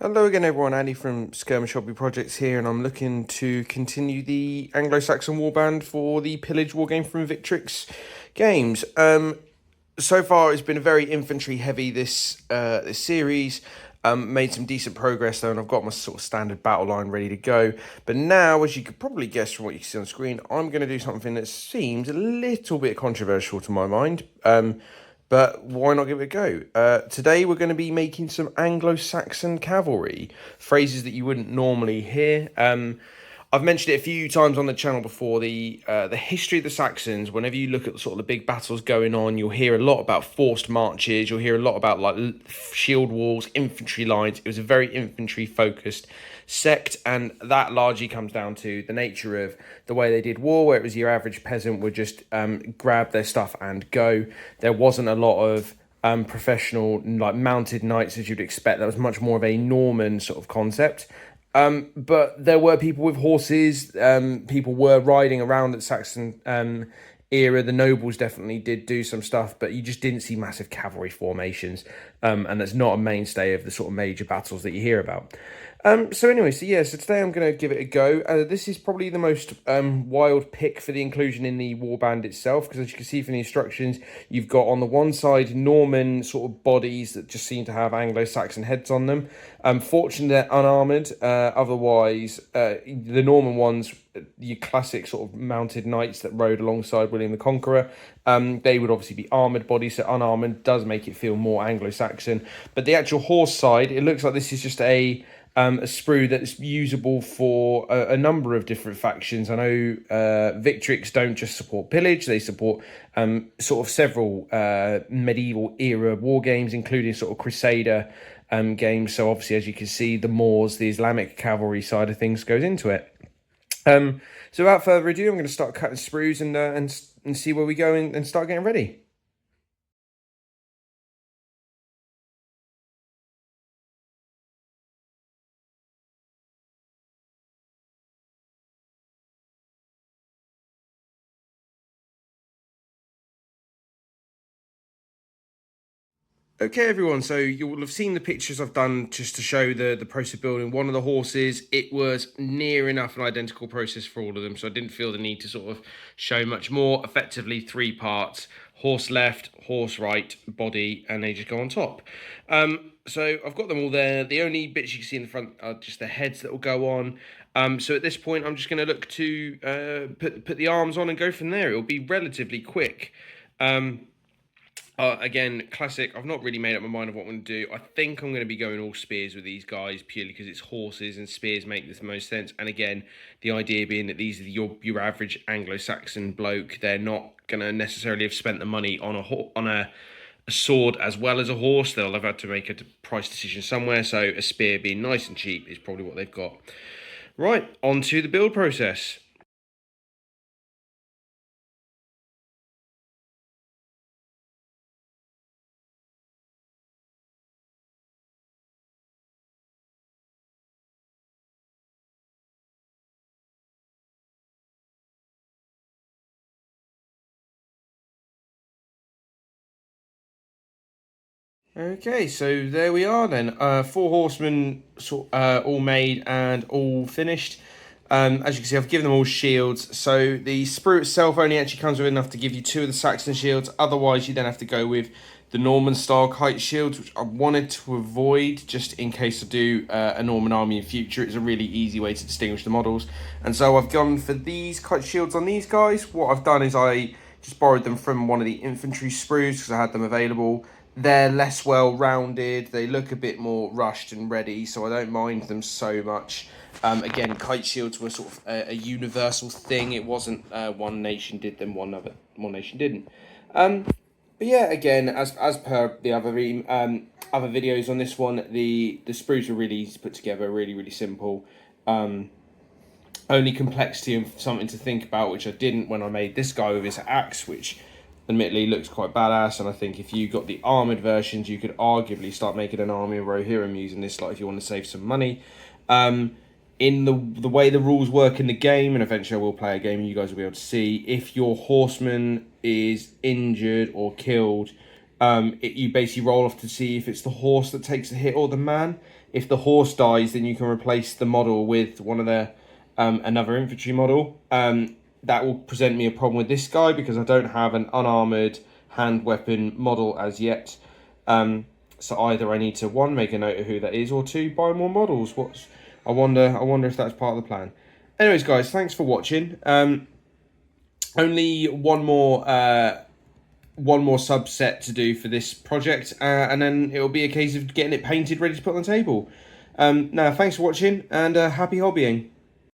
Hello again everyone, Andy from Skirmish Hobby Projects here, and I'm looking to continue the Anglo-Saxon Warband for the Pillage wargame from Victrix Games. So far it's been a very infantry heavy this series. Made some decent progress though, and I've got my sort of standard battle line ready to go. But now, as you could probably guess from what you can see on screen, I'm going to do something that seems a little bit controversial to my mind. But why not give it a go? Today we're going to be making some Anglo-Saxon cavalry, phrases that you wouldn't normally hear. I've mentioned it a few times on the channel before. The history of the Saxons. Whenever you look at sort of the big battles going on, you'll hear a lot about forced marches. You'll hear a lot about like shield walls, infantry lines. It was a very infantry focused sect, and that largely comes down to the nature of the way they did war, where it was your average peasant would just grab their stuff and go. There wasn't a lot of professional like mounted knights as you'd expect. That was much more of a Norman sort of concept. But there were people with horses. People were riding around at Saxon era. The nobles definitely did do some stuff, but you just didn't see massive cavalry formations. And that's not a mainstay of the sort of major battles that you hear about. So anyway, so today I'm going to give it a go. This is probably the most wild pick for the inclusion in the warband itself, because as you can see from the instructions, you've got on the one side Norman sort of bodies that just seem to have Anglo-Saxon heads on them. Fortunately, they're unarmoured. Otherwise, the Norman ones, your classic sort of mounted knights that rode alongside William the Conqueror, they would obviously be armoured bodies, so unarmoured does make it feel more Anglo-Saxon. But the actual horse side, it looks like this is just a sprue that's usable for a number of different factions. I know Victrix don't just support Pillage, they support sort of several medieval era war games, including sort of Crusader games. So obviously, as you can see, the Moors, the Islamic cavalry side of things goes into it. So without further ado, I'm going to start cutting sprues and see where we go and start getting ready. Okay, everyone, so you will have seen the pictures I've done just to show the process of building one of the horses. It was near enough an identical process for all of them, so I didn't feel the need to sort of show much more. Effectively, three parts: horse left, horse right, body, and they just go on top. So I've got them all there. The only bits you can see in the front are just the heads that will go on. So at this point, I'm just going to look to put the arms on and go from there. It'll be relatively quick. Again, classic. I've not really made up my mind of what I'm going to do. I think I'm going to be going all spears with these guys purely because it's horses and spears make the most sense. And again, the idea being that these are your average Anglo-Saxon bloke. They're not going to necessarily have spent the money on a sword as well as a horse. They'll have had to make a price decision somewhere. So a spear being nice and cheap is probably what they've got. Right, on to the build process. Okay, so there we are then. Four horsemen all made and all finished. As you can see, I've given them all shields. So the sprue itself only actually comes with enough to give you two of the Saxon shields. Otherwise, you then have to go with the Norman style kite shields, which I wanted to avoid just in case I do a Norman army in future. It's a really easy way to distinguish the models. And so I've gone for these kite shields on these guys. What I've done is I just borrowed them from one of the infantry sprues because I had them available. They're less well rounded, they look a bit more rushed and ready, so I don't mind them so much. Again, kite shields were sort of a universal thing. It wasn't one nation did them, one nation didn't. But yeah, again, as per the other other videos on this one, the sprues are really easy to put together, really simple. Only complexity and something to think about, which I didn't when I made this guy with his axe, which admittedly looks quite badass. And I think if you got the armoured versions, you could arguably start making an army of Rohirrim using this, like if you want to save some money. In the way the rules work in the game, and eventually I will play a game and you guys will be able to see, if your horseman is injured or killed, you basically roll off to see if it's the horse that takes the hit or the man. if the horse dies, then you can replace the model with one of the another infantry model. That will present me a problem with this guy because I don't have an unarmored hand weapon model as yet. So either I need to, one, make a note of who that is, or two, buy more models. I wonder if that's part of the plan. Anyways, guys, thanks for watching. Only one more subset to do for this project, and then it'll be a case of getting it painted, ready to put on the table. Now, thanks for watching, and happy hobbying.